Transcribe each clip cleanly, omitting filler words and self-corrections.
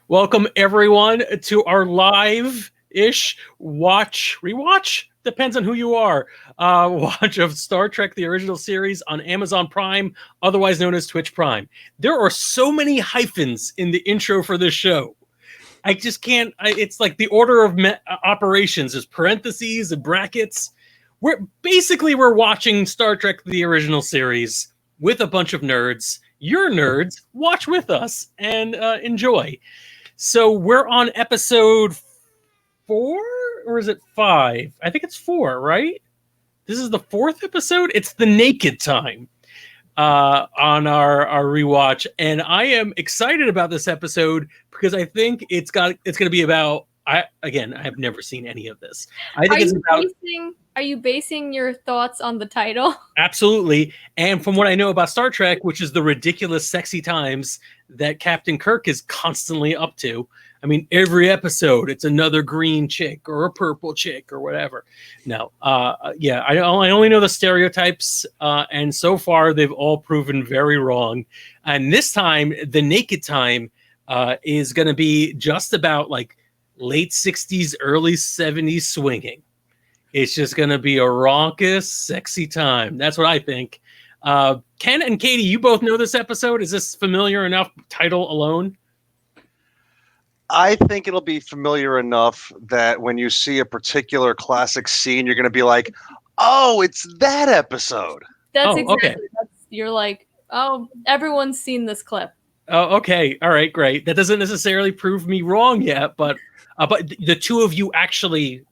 Welcome, everyone, to our live-ish rewatch, depends on who you are, watch of Star Trek, the original series on Amazon Prime, otherwise known as Twitch Prime. There are so many hyphens in the intro for this show. I just can't, it's like the order of operations is parentheses and brackets. We're watching Star Trek, the original series with a bunch of nerds. You're nerds, watch with us and enjoy. So we're on episode 4, or is it 5? I think it's 4, right? This is the 4th episode. It's the naked time on our rewatch, and I am excited about this episode because I think it's going to be about. I have never seen any of this. I think Are you basing your thoughts on the title? Absolutely. And from what I know about Star Trek, which is the ridiculous sexy times that Captain Kirk is constantly up to. I mean, every episode, it's another green chick or a purple chick or whatever. No. I only know the stereotypes. And so far, they've all proven very wrong. And this time, the naked time is going to be just about like late 60s, early 70s swinging. It's just going to be a raucous, sexy time. That's what I think. Ken and Katie, you both know this episode. Is this familiar enough, title alone? I think it'll be familiar enough that when you see a particular classic scene, you're going to be like, oh, it's that episode. That's exactly. Okay. You're like, oh, everyone's seen this clip. Oh, okay. All right, great. That doesn't necessarily prove me wrong yet, but the two of you actually,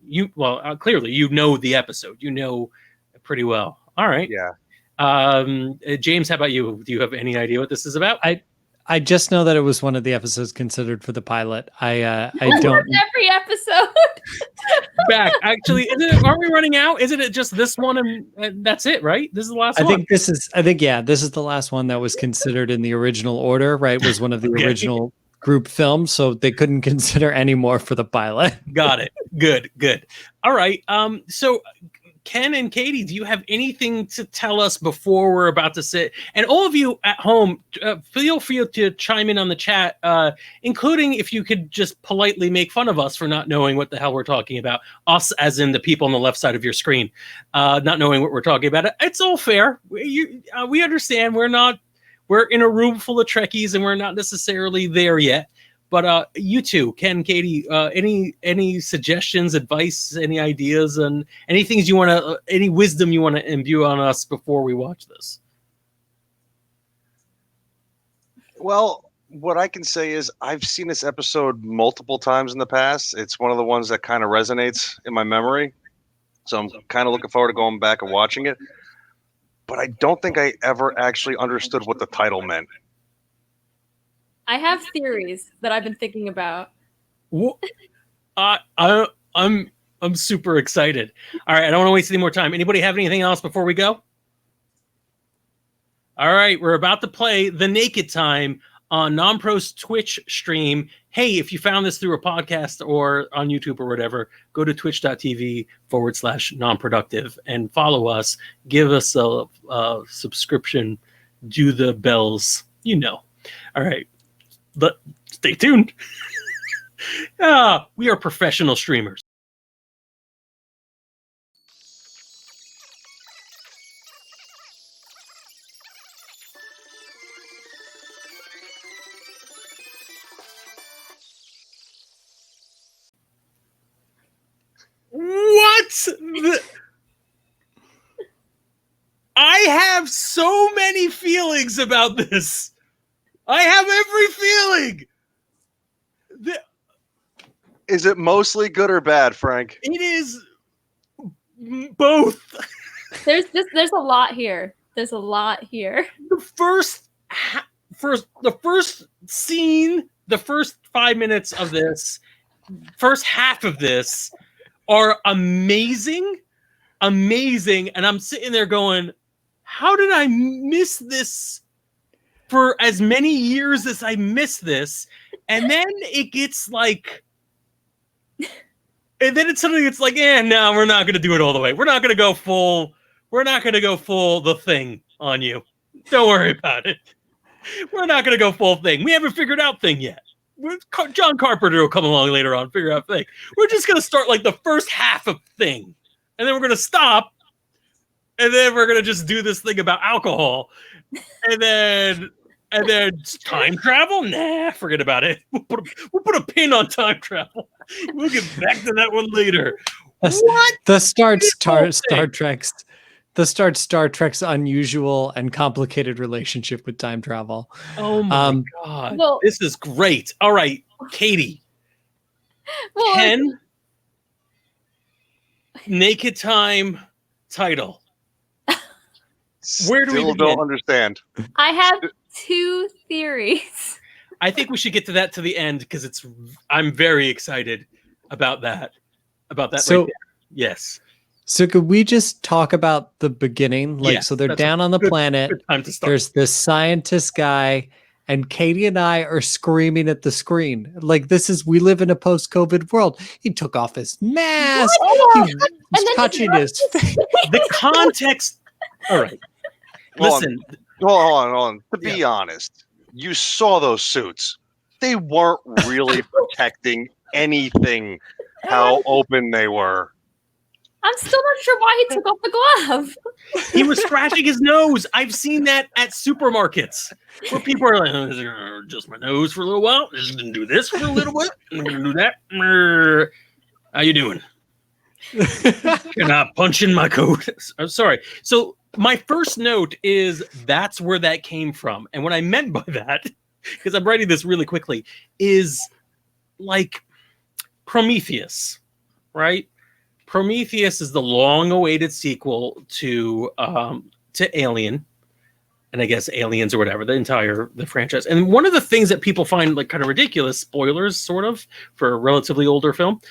clearly you know the episode. You know pretty well. All right. Yeah. James, how about you? Do you have any idea what this is about? I just know that it was one of the episodes considered for the pilot. I don't. Every episode. Back. Actually, aren't we running out? Isn't it just this one and that's it, right? This is the last one. This is the last one that was considered in the original order, right? Was one of the original group films, so they couldn't consider any more for the pilot. Got it. Good. All right. So Ken and Katie, do you have anything to tell us before we're about to sit? And all of you at home, feel free to chime in on the chat, including if you could just politely make fun of us for not knowing what the hell we're talking about. Us, as in the people on the left side of your screen, not knowing what we're talking about. It's all fair. We understand. We're in a room full of Trekkies, and we're not necessarily there yet. But you two, Ken, Katie, any suggestions, advice, any ideas, and any things any wisdom you want to imbue on us before we watch this? Well, what I can say is I've seen this episode multiple times in the past. It's one of the ones that kind of resonates in my memory. So I'm kind of looking forward to going back and watching it. But I don't think I ever actually understood what the title meant. I have theories that I've been thinking about. I'm super excited. All right, I don't want to waste any more time. Anybody have anything else before we go? All right, we're about to play The Naked Time on Non-Pro's Twitch stream. Hey, if you found this through a podcast or on YouTube or whatever, go to twitch.tv/nonproductive and follow us. Give us a subscription. Do the bells. All right. But stay tuned. We are professional streamers. What? I have so many feelings about this. I have every feeling. Is it mostly good or bad, Frank? It is both. There's a lot here. The first scene, the first 5 minutes of this, first half of this are amazing, and I'm sitting there going, how did I miss this? For as many years as I missed this, and then it gets like, and then it's like, no, we're not going to do it all the way. We're not going to go full the thing on you. Don't worry about it. We're not going to go full thing. We haven't figured out thing yet. John Carpenter will come along later on, figure out thing. We're just gonna start like the first half of thing, and then we're gonna stop, and then we're gonna just do this thing about alcohol, and then time travel. Nah, forget about it. We'll put a pin on time travel. We'll get back to that one later. The start Star Trek's unusual and complicated relationship with time travel. Oh my god. Well- This is great. All right, Katie. Well, 10 Naked Time title. Where do we Still begin? don't understand. I have 2 theories. I think we should get to that to the end because I'm very excited about that. So- right there. Yes. So could we just talk about the beginning? Like, Yeah, so they're that's down on the planet. Good time to start. There's this scientist guy, and Katie and I are screaming at the screen. Like, we live in a post-COVID world. He took off his mask. What? He And was then touching his face. The context. All right. Hold on. Listen, Hold on. To be honest, you saw those suits. They weren't really protecting anything. How open they were. I'm still not sure why he took off the glove. he was scratching his nose. I've seen that at supermarkets where people are like, just my nose for a little while. Just gonna do this for a little bit. I'm gonna do that. How you doing? You're not punching my coat. I'm sorry. So my first note is that's where that came from. And what I meant by that, because I'm writing this really quickly, is like Prometheus, right? Prometheus is the long-awaited sequel to Alien, and I guess Aliens or whatever, the franchise. And one of the things that people find like kind of ridiculous, spoilers sort of for a relatively older film,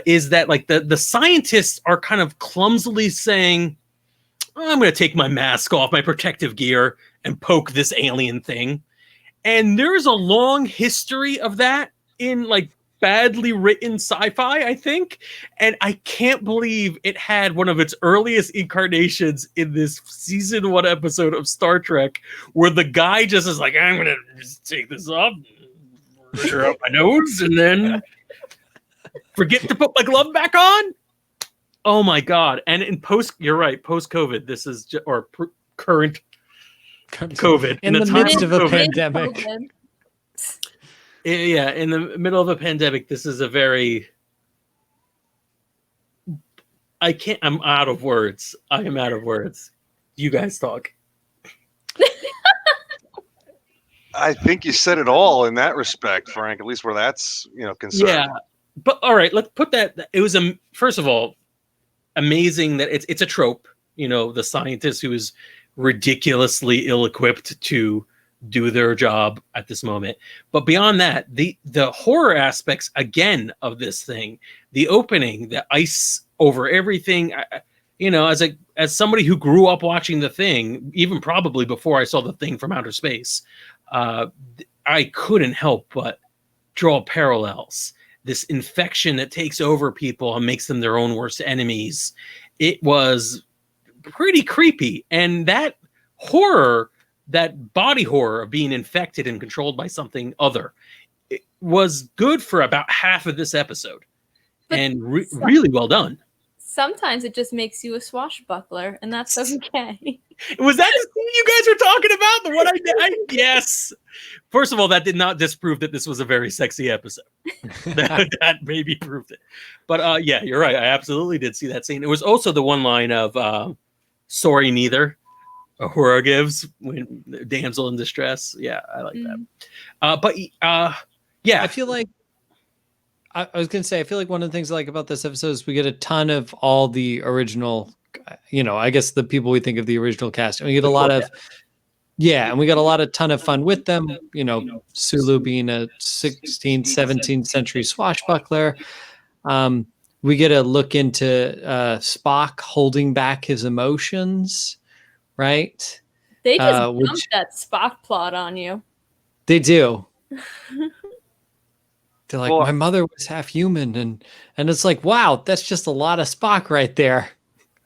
is that like the scientists are kind of clumsily saying, I'm going to take my mask off, my protective gear, and poke this alien thing. And there's a long history of that in like badly written sci-fi, I think. And I can't believe it had one of its earliest incarnations in this season 1 episode of Star Trek, where the guy just is like, I'm going to just take this off, pressure up my nose, and then forget to put my glove back on. Oh my God. And you're right, post-COVID, this is, current COVID. In the midst of a pandemic. COVID. Yeah, in the middle of a pandemic, this is a very... I'm out of words. I am out of words. You guys talk. I think you said it all in that respect, Frank, at least where that's, concerned. Yeah. But all right, let's put that... It was, first of all, amazing that it's a trope, the scientist who is ridiculously ill-equipped to do their job at this moment. But beyond that, the horror aspects again of this thing, the opening, the ice over everything, as somebody who grew up watching The Thing, even probably before I saw The Thing from outer space, I couldn't help but draw parallels. This infection that takes over people and makes them their own worst enemies. It was pretty creepy. And that horror, that body horror of being infected and controlled by something other, it was good for about half of this episode. But and really well done. Sometimes it just makes you a swashbuckler, and that's okay. Was that the thing you guys were talking about? The one I did? Yes. First of all, that did not disprove that this was a very sexy episode. that maybe proved it. But yeah, you're right. I absolutely did see that scene. It was also the one line of sorry, neither. Ahura gives when damsel in distress. Yeah, I like that. But yeah, I feel like I was going to say, I feel like one of the things I like about this episode is we get a ton of all the original, I guess the people we think of the original cast. And we get a lot of, and we got a lot of ton of fun with them. Sulu being a 16th, 17th century swashbuckler. We get a look into Spock holding back his emotions, right? They just dumped that Spock plot on you. They do. They're like, my mother was half human, and it's like, wow, that's just a lot of Spock right there.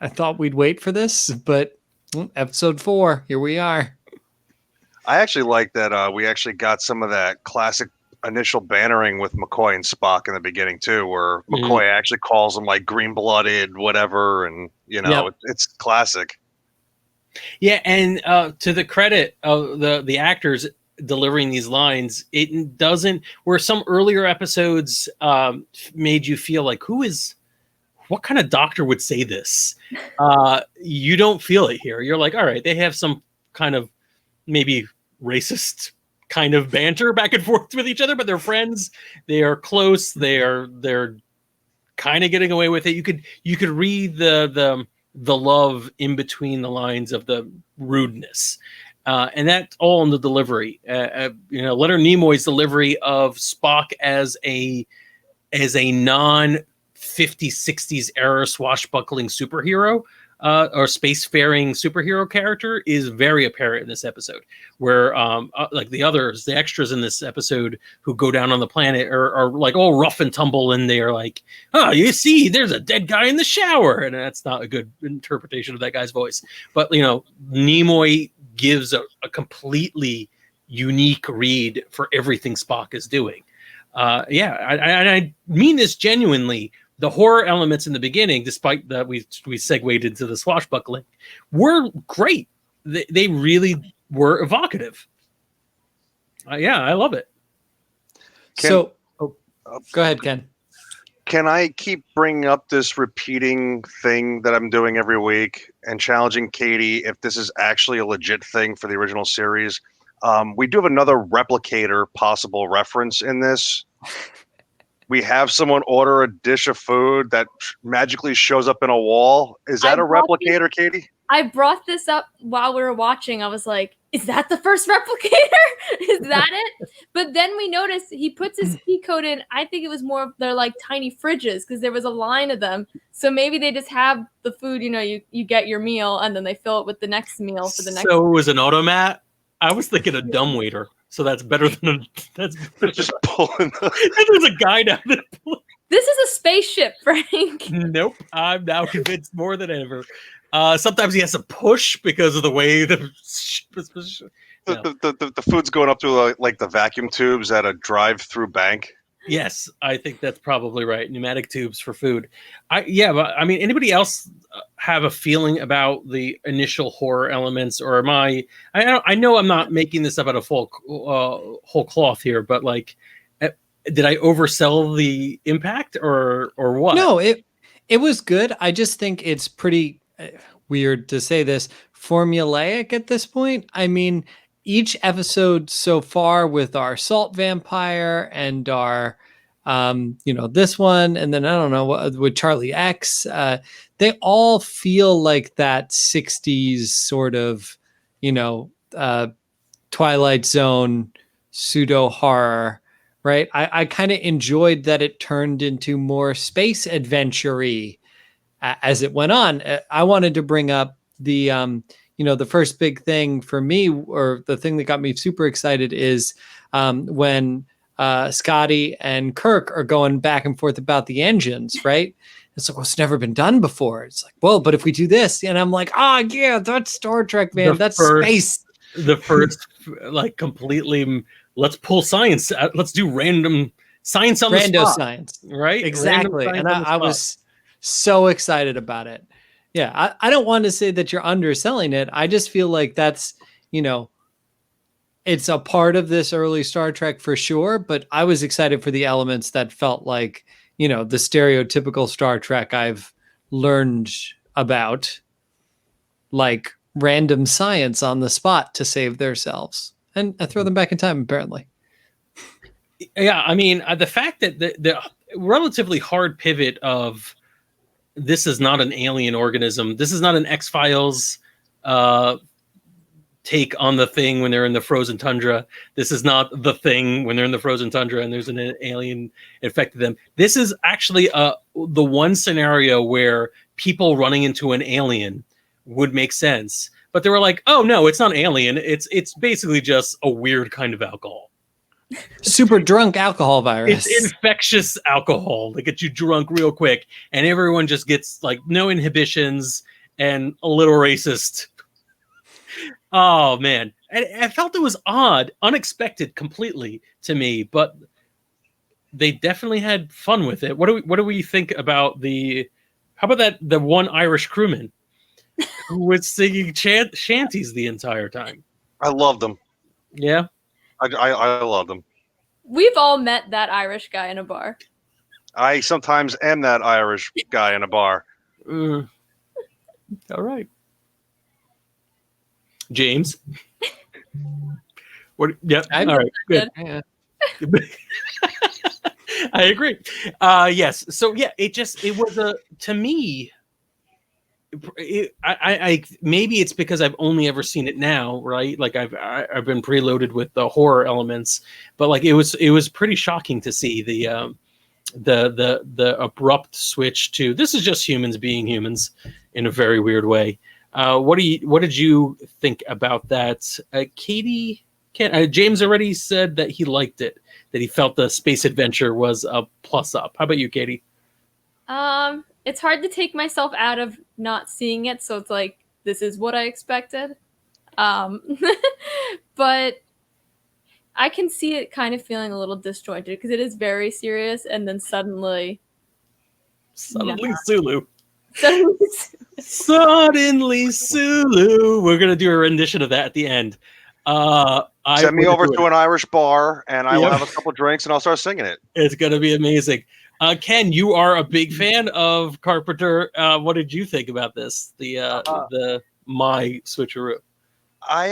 I thought we'd wait for this, but episode 4, here we are. I actually like that we actually got some of that classic initial bantering with McCoy and Spock in the beginning too, where McCoy actually calls him like green-blooded, whatever, and it's classic. Yeah, and to the credit of the actors delivering these lines, it doesn't. Where some earlier episodes made you feel like, what kind of doctor would say this? You don't feel it here. You're like, all right, they have some kind of maybe racist kind of banter back and forth with each other, but they're friends. They are close. They're kind of getting away with it. You could read the love in between the lines of the rudeness, and that's all in the delivery. Leonard Nimoy's delivery of Spock as a non 50s 60s era swashbuckling superhero or spacefaring superhero character is very apparent in this episode, where like the extras in this episode who go down on the planet are like all rough and tumble, and they're like, oh, you see, there's a dead guy in the shower, and that's not a good interpretation of that guy's voice. But Nimoy gives a completely unique read for everything Spock is doing. I mean this genuinely. The horror elements in the beginning, despite that we segued into the swashbuckling, were great. They really were evocative. I love it. Go ahead, Ken. Can I keep bringing up this repeating thing that I'm doing every week and challenging Katie if this is actually a legit thing for the original series? We do have another replicator possible reference in this. We have someone order a dish of food that magically shows up in a wall. Is that a replicator, Katie? I brought this up while we were watching. I was like, is that the first replicator? Is that it? But then we noticed he puts his key code in. I think it was more of their like tiny fridges because there was a line of them. So maybe they just have the food, you get your meal and then they fill it with the next meal for the next. So it was an automat? I was thinking a dumbwaiter. So that's better than that's just pulling. There's a guy down there. This is a spaceship, Frank. Nope, I'm now convinced more than ever. Sometimes he has to push because of the way the food's going up through like the vacuum tubes at a drive-through bank. Yes, I think that's probably right. Pneumatic tubes for food. But I mean, anybody else have a feeling about the initial horror elements, or am I know I'm not making this up out of whole cloth here, but like, did I oversell the impact or what? No, it was good. I just think it's pretty weird to say this, formulaic at this point. I mean, each episode so far with our salt vampire and our, this one, and then I don't know with Charlie X, they all feel like that 60s sort of, Twilight Zone pseudo horror, right? I kind of enjoyed that it turned into more space adventure-y as it went on. I wanted to bring up the, the first big thing for me, or the thing that got me super excited, is when Scotty and Kirk are going back and forth about the engines, right? It's like, well, it's never been done before. It's like, well, but if we do this, and I'm like, yeah, that's Star Trek, man. That's space. The first, like, completely, let's pull science. Let's do random science on the spot. Science. Right? Exactly. And I was so excited about it. Yeah, I don't want to say that you're underselling it. I just feel like that's, it's a part of this early Star Trek for sure, but I was excited for the elements that felt like, the stereotypical Star Trek I've learned about, like random science on the spot to save themselves. And I throw them back in time, apparently. Yeah, I mean, the fact that the relatively hard pivot of this is not an alien organism. This is not an X-Files take on the Thing when they're in the frozen tundra. This is not the Thing when they're in the frozen tundra and there's an alien infected them. This is actually the one scenario where people running into an alien would make sense. But they were like, oh, no, it's not alien. It's basically just a weird kind of alcohol. Super drunk alcohol virus. It's infectious alcohol that gets you drunk real quick, and everyone just gets like no inhibitions and a little racist. Oh man, I felt it was odd, unexpected completely to me, but they definitely had fun with it. What do we think about how about the one Irish crewman who was singing shanties the entire time? I loved them. Yeah. I loved them. We've all met that Irish guy in a bar. I sometimes am that Irish guy in a bar. All right. James. What? Yep. All right. Good. Yeah. I agree. Yes. So yeah, it was to me. I maybe it's because I've only ever seen it now, right? Like I've been preloaded with the horror elements, but like it was pretty shocking to see the abrupt switch to this is just humans being humans in a very weird way. What did you think about that, Katie? James already said that he liked it, that he felt the space adventure was a plus up. How about you, Katie? It's hard to take myself out of not seeing it, so it's like this is what I expected. But I can see it kind of feeling a little disjointed because it is very serious, and then suddenly Sulu. Suddenly, Sulu. We're gonna do a rendition of that at the end. Send me over to an Irish bar, and I will have a couple drinks, and I'll start singing it. It's gonna be amazing. Ken, you are a big fan of Carpenter. What did you think about this? The My Switcheroo. I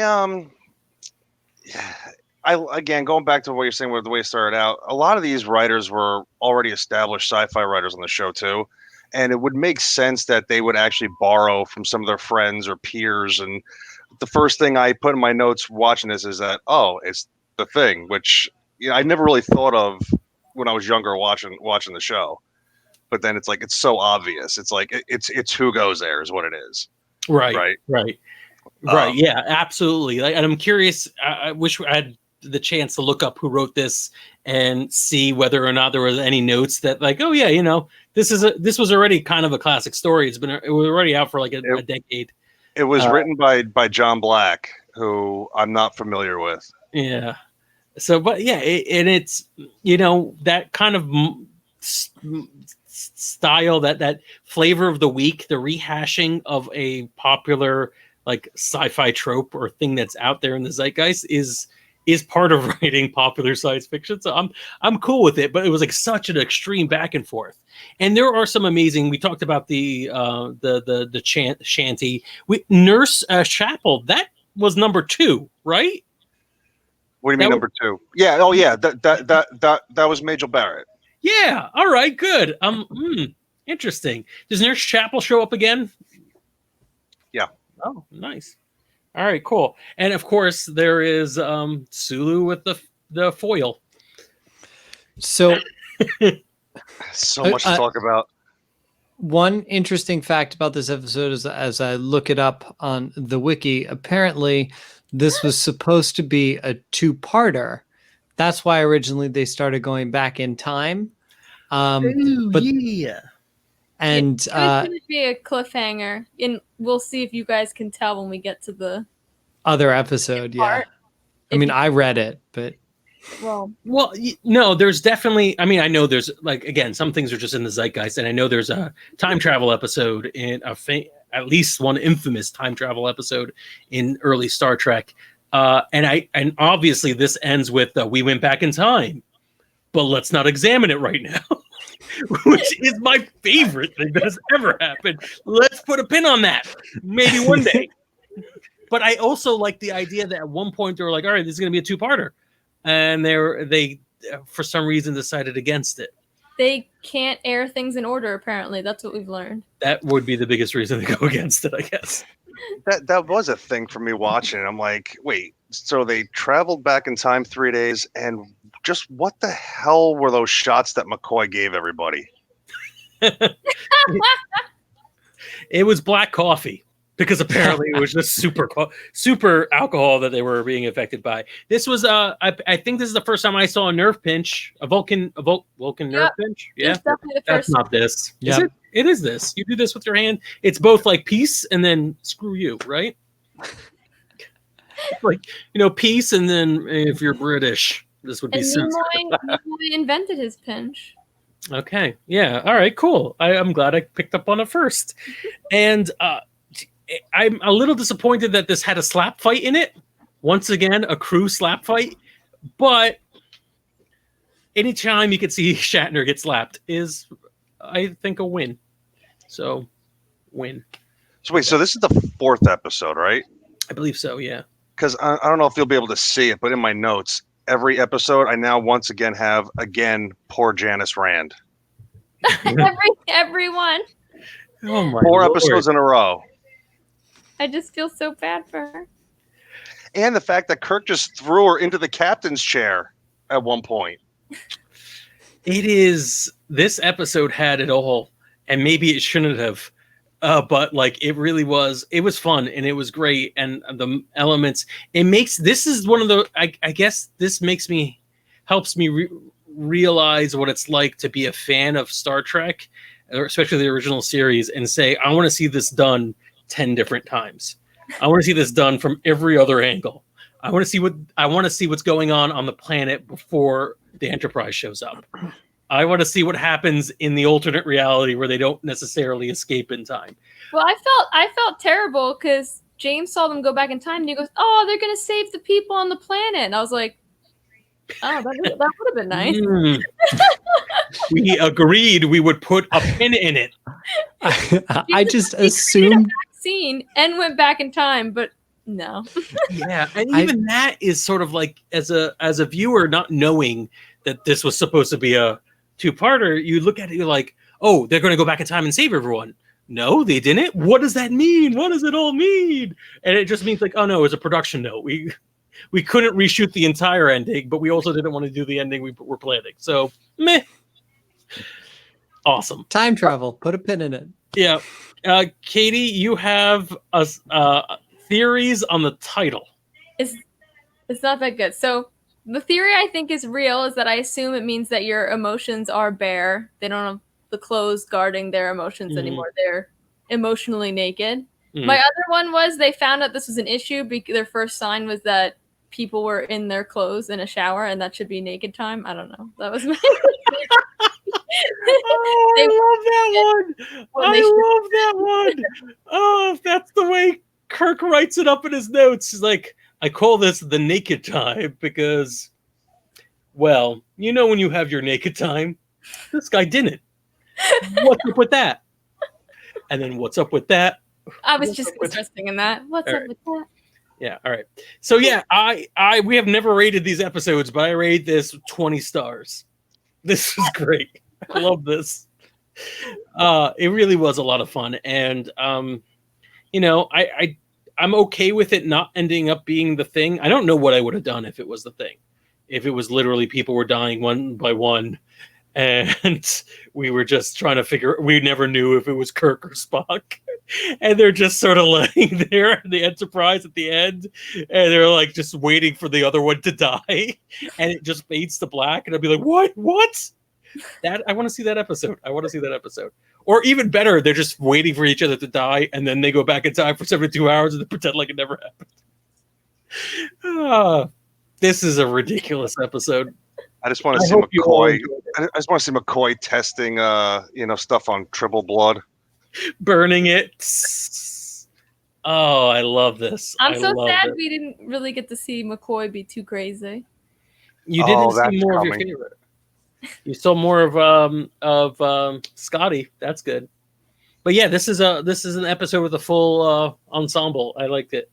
again, going back to what you're saying with the way it started out, a lot of these writers were already established sci-fi writers on the show too, and it would make sense that they would actually borrow from some of their friends or peers. And the first thing I put in my notes watching this is that, oh, it's The Thing, which I never really thought of when I was younger watching the show. But then it's like it's so obvious. It's like it's Who Goes There is what it is. Right. Yeah, absolutely. And I'm curious. I wish I had the chance to look up who wrote this and see whether or not there was any notes that like, oh yeah, this was already kind of a classic story. It was already out for like a decade. It was written by John Black, who I'm not familiar with. Yeah. So, but yeah, it's that kind of style, that flavor of the week, the rehashing of a popular like sci-fi trope or thing that's out there in the zeitgeist is part of writing popular science fiction. So I'm cool with it, but it was like such an extreme back and forth. And there are some amazing. We talked about the shanty. Nurse Chapel. That was number 2, right? What do you mean number 2? Yeah. Oh yeah. That was Majel Barrett. Yeah. All right. Good. Interesting. Does Nurse Chapel show up again? Yeah. Oh, nice. All right, cool. And of course, there is Sulu with the foil. So, so much to talk about. One interesting fact about this episode is, as I look it up on the wiki, apparently this was supposed to be a 2-parter. That's why originally they started going back in time. Yeah. And it's going to be a cliffhanger, and we'll see if you guys can tell when we get to the other episode. Yeah, I mean, I read it, but well, no, there's definitely. I mean, I know there's like again, some things are just in the zeitgeist, and I know there's a time travel episode in at least one infamous time travel episode in early Star Trek, and obviously this ends with we went back in time, but let's not examine it right now. Which is my favorite thing that has ever happened. Let's put a pin on that. Maybe one day. But I also like the idea that at one point they were like, all right, this is going to be a 2-parter. And they for some reason decided against it. They can't air things in order, apparently. That's what we've learned. That would be the biggest reason to go against it, I guess. That was a thing for me watching. I'm like, wait, so they traveled back in time 3 days, and just what the hell were those shots that McCoy gave everybody? It was black coffee because apparently it was just super alcohol that they were being affected by. This was I think this is the first time I saw a nerve pinch, a Vulcan nerve pinch. Yeah, that's not this. Yeah, it is this. You do this with your hand. It's both like peace and then screw you, right? Like peace and then if you're British. This would be And censored. Nimoy invented his pinch. Okay. Yeah. All right. Cool. I'm glad I picked up on it first. And I'm a little disappointed that this had a slap fight in it. Once again, a crew slap fight. But anytime you could see Shatner get slapped is, I think, a win. So, win. So wait, so this is the 4th episode, right? I believe so, yeah. Because I don't know if you'll be able to see it, but in my notes, every episode, I now once again have, poor Janice Rand. Everyone. Oh my 4 Lord. episodes in a row. I just feel so bad for her. And the fact that Kirk just threw her into the captain's chair at one point. This episode had it all, and maybe it shouldn't have. But like it was fun and it was great, and the elements this is one of the I guess this helps me realize what it's like to be a fan of Star Trek, especially the original series, and say I want to see this done 10 different times. I want to see this done from every other angle. I want to see what's going on the planet before the Enterprise shows up. I want to see what happens in the alternate reality where they don't necessarily escape in time. Well, I felt terrible because James saw them go back in time and he goes, "Oh, they're gonna save the people on the planet." And I was like, "Oh, that would have been nice." We agreed we would put a pin in it. I just assumed scene and went back in time, but no. Yeah, and even that is sort of like as a viewer not knowing that this was supposed to be a 2-parter, you look at it, you're like, oh, they're going to go back in time and save everyone. No, they didn't. What does that mean? What does it all mean? And it just means like, oh no, it's a production note. We couldn't reshoot the entire ending, but we also didn't want to do the ending we were planning. So, meh. Awesome. Time travel. Put a pin in it. Yeah. Katie, you have theories on the title. It's not that good. So the theory I think is real is that I assume it means that your emotions are bare. They don't have the clothes guarding their emotions anymore. They're emotionally naked. My other one was they found out this was an issue because their first sign was that people were in their clothes in a shower, and that should be naked time. I don't know. That was my I love that one. I love that one. Oh, if that's the way Kirk writes it up in his notes. He's like, I call this the naked time because, well, you know when you have your naked time, this guy didn't. What's up with that? And then what's up with that? I was just interested in that. What's up with that? Yeah, all right. So yeah, we have never rated these episodes, but I rate this 20 stars. This is great. I love this. It really was a lot of fun, and you know, I'm okay with it not ending up being the thing. I don't know what I would have done if it was the thing. If it was literally people were dying one by one, and we were just trying to figure. We never knew if it was Kirk or Spock, and they're just sort of laying there in the Enterprise at the end, and they're like just waiting for the other one to die, and it just fades to black, and I'd be like, what? That I want to see that episode. Or even better, they're just waiting for each other to die, and then they go back in time for 72 hours and they pretend like it never happened. This is a ridiculous episode. I just want to see McCoy. I just want to see McCoy testing, stuff on triple blood, burning it. Oh, I love this. I'm so sad we didn't really get to see McCoy be too crazy. You didn't see more of your favorite. You saw more of Scotty. That's good. But yeah, this is an episode with a full ensemble. I liked it.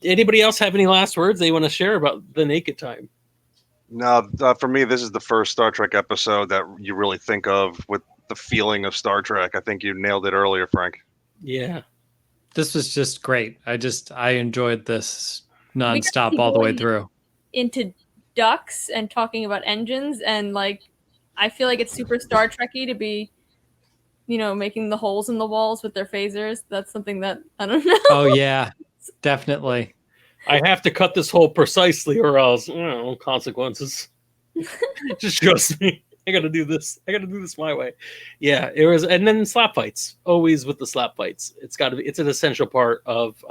Anybody else have any last words they want to share about the naked time? No, for me, this is the first Star Trek episode that you really think of with the feeling of Star Trek. I think you nailed it earlier, Frank. Yeah. This was just great. I enjoyed this nonstop all the way through. Into ducks and talking about engines, and like I feel like it's super Star Trek-y to be, making the holes in the walls with their phasers. That's something that I don't know. Oh yeah, definitely. I have to cut this hole precisely, or else consequences. Just trust me. I gotta do this. My way. Yeah, it was, and then slap fights. Always with the slap fights. It's an essential part of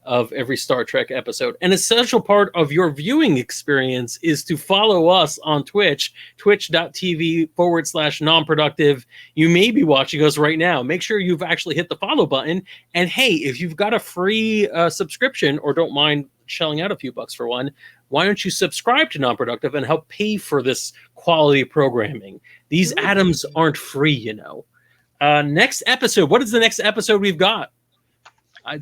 of every Star Trek episode. An essential part of your viewing experience is to follow us on Twitch, twitch.tv/non-productive. You may be watching us right now. Make sure you've actually hit the follow button. And hey, if you've got a free subscription or don't mind shelling out a few bucks for one, why don't you subscribe to Non-Productive and help pay for this quality programming? These atoms aren't free, you know. Next episode. What is the next episode we've got?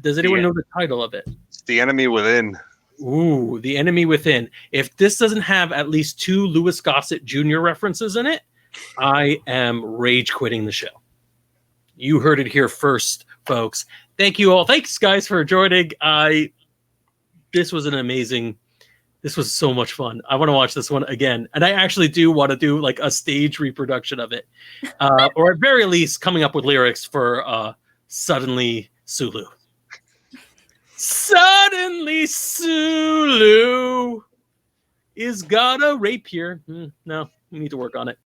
Does anyone know the title of it? It's The Enemy Within. Ooh, The Enemy Within. If this doesn't have at least 2 Louis Gossett Jr. references in it, I am rage quitting the show. You heard it here first, folks. Thank you all. Thanks, guys, for joining. This was so much fun. I want to watch this one again. And I actually do want to do like a stage reproduction of it. Or at very least coming up with lyrics for Suddenly Sulu. Suddenly Sulu is got a rapier. No, we need to work on it.